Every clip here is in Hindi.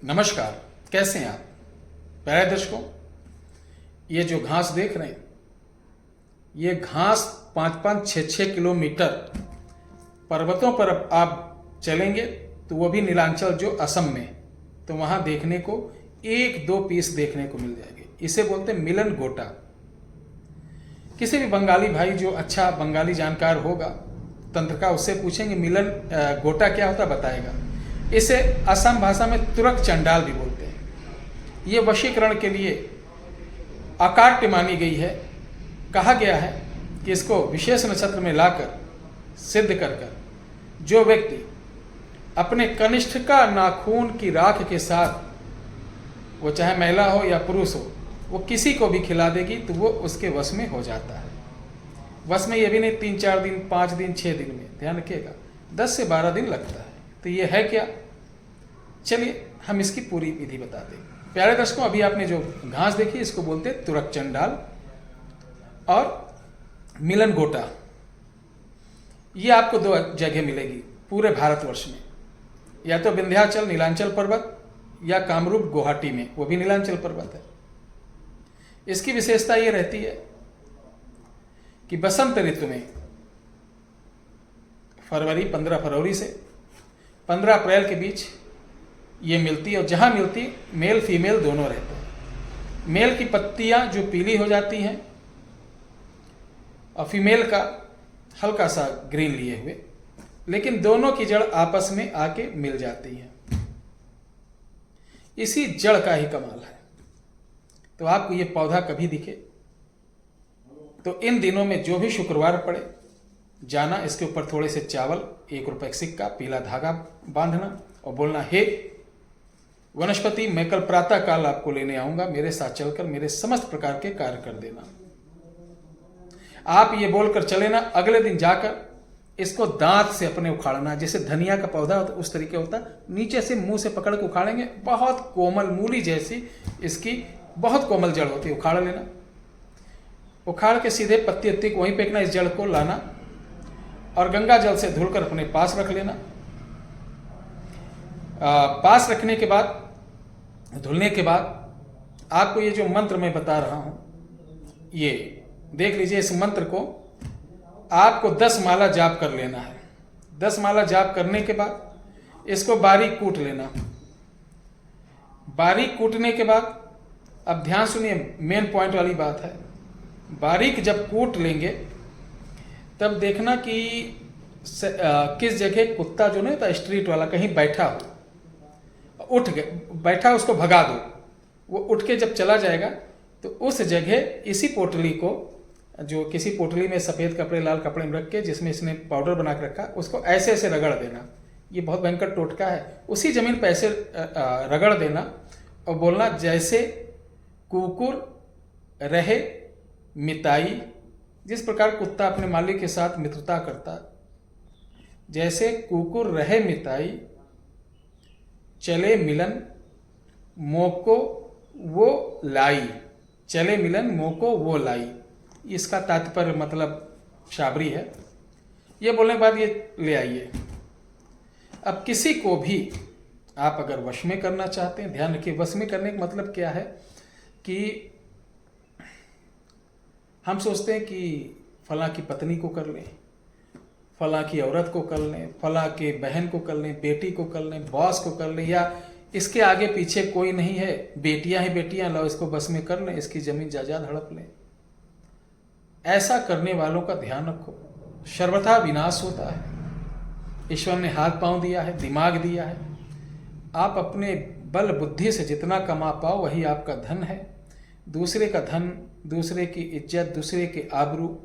नमस्कार, कैसे हैं आप प्यारे दर्शकों। ये जो घास देख रहे हैं, ये घास 5-5, 6-6 किलोमीटर पर्वतों पर आप चलेंगे तो वो भी नीलांचल जो असम में, तो वहाँ देखने को 1-2 पीस देखने को मिल जाएंगे। इसे बोलते हैं मिलन गोटा। किसी भी बंगाली भाई जो अच्छा बंगाली जानकार होगा तंत्र का, उससे पूछेंगे मिलन गोटा क्या होता बताएगा। इसे असम भाषा में तुरक चंडाल भी बोलते हैं। ये वशीकरण के लिए अकाट्य मानी गई है। कहा गया है कि इसको विशेष नक्षत्र में लाकर सिद्ध कर जो व्यक्ति अपने कनिष्ठ का नाखून की राख के साथ, वो चाहे महिला हो या पुरुष हो, वो किसी को भी खिला देगी तो वो उसके वश में हो जाता है। वश में ये भी नहीं 3-4 दिन, 5 दिन, 6 दिन में, ध्यान रखिएगा 10 से 12 दिन लगता है। तो ये है क्या, चलिए हम इसकी पूरी विधि बताते हैं। प्यारे दर्शकों, अभी आपने जो घास देखी इसको बोलते हैं तुरक चंडाल और मिलन गोटा। ये आपको 2 जगह मिलेगी पूरे भारतवर्ष में, या तो विंध्याचल नीलांचल पर्वत या कामरूप गुवाहाटी में, वो भी नीलांचल पर्वत है। इसकी विशेषता ये रहती है कि बसंत ऋतु में 15 फरवरी से 15 अप्रैल के बीच ये मिलती है। और जहाँ मिलती मेल फीमेल दोनों रहते हैं। मेल की पत्तियाँ जो पीली हो जाती हैं और फीमेल का हल्का सा ग्रीन लिए हुए, लेकिन दोनों की जड़ आपस में आके मिल जाती है। इसी जड़ का ही कमाल है। तो आपको ये पौधा कभी दिखे तो इन दिनों में जो भी शुक्रवार पड़े जाना, इसके ऊपर थोड़े से चावल, 1 रुपए का सिक्का, पीला धागा बांधना और बोलना, हे वनस्पति, मैं कल प्रातः काल आपको लेने आऊंगा, मेरे साथ चलकर मेरे समस्त प्रकार के कार्य कर देना। आप ये बोलकर चले ना, अगले दिन जाकर इसको दांत से अपने उखाड़ना। जैसे धनिया का पौधा होता उस तरीके होता, नीचे से मुंह से पकड़ के उखाड़ेंगे। बहुत कोमल, मूली जैसी इसकी बहुत कोमल जड़ होती है। उखाड़ लेना, उखाड़ के सीधे पत्ती उत्ती को वहीं फेंकना, इस जड़ को लाना और गंगा जल से धुलकर अपने पास रख लेना। पास रखने के बाद, धुलने के बाद आपको ये जो मंत्र मैं बता रहा हूं, ये देख लीजिए। इस मंत्र को आपको 10 माला जाप कर लेना है। 10 माला जाप करने के बाद इसको बारीक कूट लेना। बारीक कूटने के बाद, अब ध्यान सुनिए, मेन पॉइंट वाली बात है। बारीक जब कूट लेंगे तब देखना कि किस जगह कुत्ता जो नहीं होता स्ट्रीट वाला कहीं बैठा हो, उठ गए बैठा, उसको भगा दो। वो उठ के जब चला जाएगा तो उस जगह इसी पोटली को, जो किसी पोटली में सफ़ेद कपड़े, लाल कपड़े में रख के, जिसमें इसने पाउडर बना के रखा, उसको ऐसे ऐसे रगड़ देना। ये बहुत भयंकर टोटका है। उसी जमीन पर ऐसे रगड़ देना और बोलना, जैसे कुकुर रहे मिताई, जिस प्रकार कुत्ता अपने मालिक के साथ मित्रता करता, जैसे कुकुर रहे मिताई, चले मिलन मोको वो लाई। चले मिलन मोको वो लाई, इसका तात्पर्य मतलब शाबरी है। ये बोलने के बाद ये ले आइए। अब किसी को भी आप अगर वश में करना चाहते हैं, ध्यान रखिए, वश में करने का मतलब क्या है कि हम सोचते हैं कि फलां की पत्नी को कर लें, फलां की औरत को कर लें, फलां के बहन को कर लें, बेटी को कर लें, बॉस को कर लें, या इसके आगे पीछे कोई नहीं है, बेटियां ही बेटियां, लो इसको बस में कर लें, इसकी जमीन जायदाद हड़प लें। ऐसा करने वालों का ध्यान रखो, सर्वथा विनाश होता है। ईश्वर ने हाथ पांव दिया है, दिमाग दिया है, आप अपने बल बुद्धि से जितना कमा पाओ वही आपका धन है। दूसरे का धन, दूसरे की इज्जत, दूसरे के आबरू,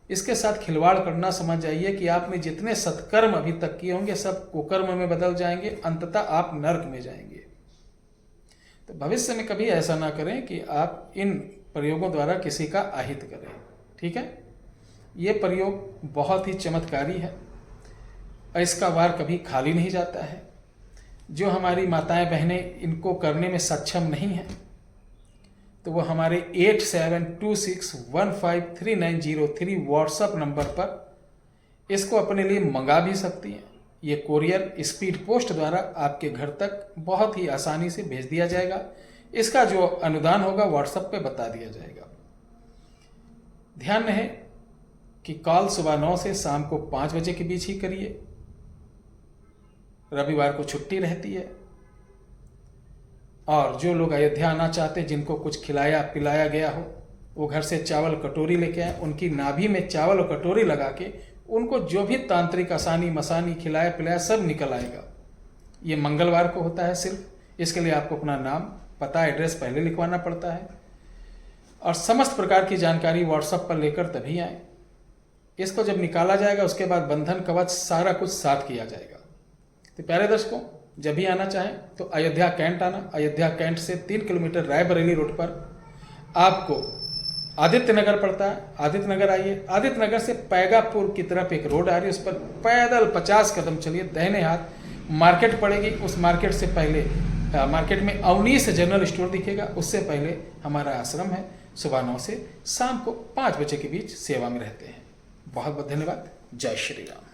इसके साथ खिलवाड़ करना, समझ जाइए कि आपने जितने सत्कर्म अभी तक किए होंगे सब कुकर्म में बदल जाएंगे, अंततः आप नरक में जाएंगे। तो भविष्य में कभी ऐसा ना करें कि आप इन प्रयोगों द्वारा किसी का अहित करें। ठीक है, ये प्रयोग बहुत ही चमत्कारी है और इसका वार कभी खाली नहीं जाता है। जो हमारी माताएं बहनें इनको करने में सक्षम नहीं हैं तो वो हमारे 8726153903 व्हाट्सएप नंबर पर इसको अपने लिए मंगा भी सकती हैं, ये कोरियर स्पीड पोस्ट द्वारा आपके घर तक बहुत ही आसानी से भेज दिया जाएगा। इसका जो अनुदान होगा व्हाट्सएप पे बता दिया जाएगा। ध्यान रहे कि कॉल सुबह 9 से शाम को 5 बजे के बीच ही करिए। रविवार को छुट्टी रहती है। और जो लोग अयोध्या आना चाहते, जिनको कुछ खिलाया पिलाया गया हो, वो घर से चावल कटोरी लेके आए, उनकी नाभि में चावल और कटोरी लगा के उनको जो भी तांत्रिक आसानी मसानी खिलाया पिलाया सब निकल आएगा। ये मंगलवार को होता है सिर्फ। इसके लिए आपको अपना नाम पता एड्रेस पहले लिखवाना पड़ता है और समस्त प्रकार की जानकारी व्हाट्सएप पर लेकर तभी आए। इसको जब निकाला जाएगा उसके बाद बंधन कवच सारा कुछ साथ किया जाएगा। तो प्यारे दर्शकों, जब भी आना चाहें तो अयोध्या कैंट आना। अयोध्या कैंट से 3 किलोमीटर रायबरेली रोड पर आपको आदित्य नगर पड़ता है। आदित्य नगर आइए। आदित्य नगर से पैगापुर की तरफ एक रोड आ रही है, उस पर पैदल 50 कदम चलिए, दाहिने हाथ मार्केट पड़ेगी। उस मार्केट से पहले मार्केट में अवनीश जनरल स्टोर दिखेगा, उससे पहले हमारा आश्रम है। सुबह 9 से शाम को 5 बजे के बीच सेवा में रहते हैं। बहुत बहुत धन्यवाद। जय श्री राम।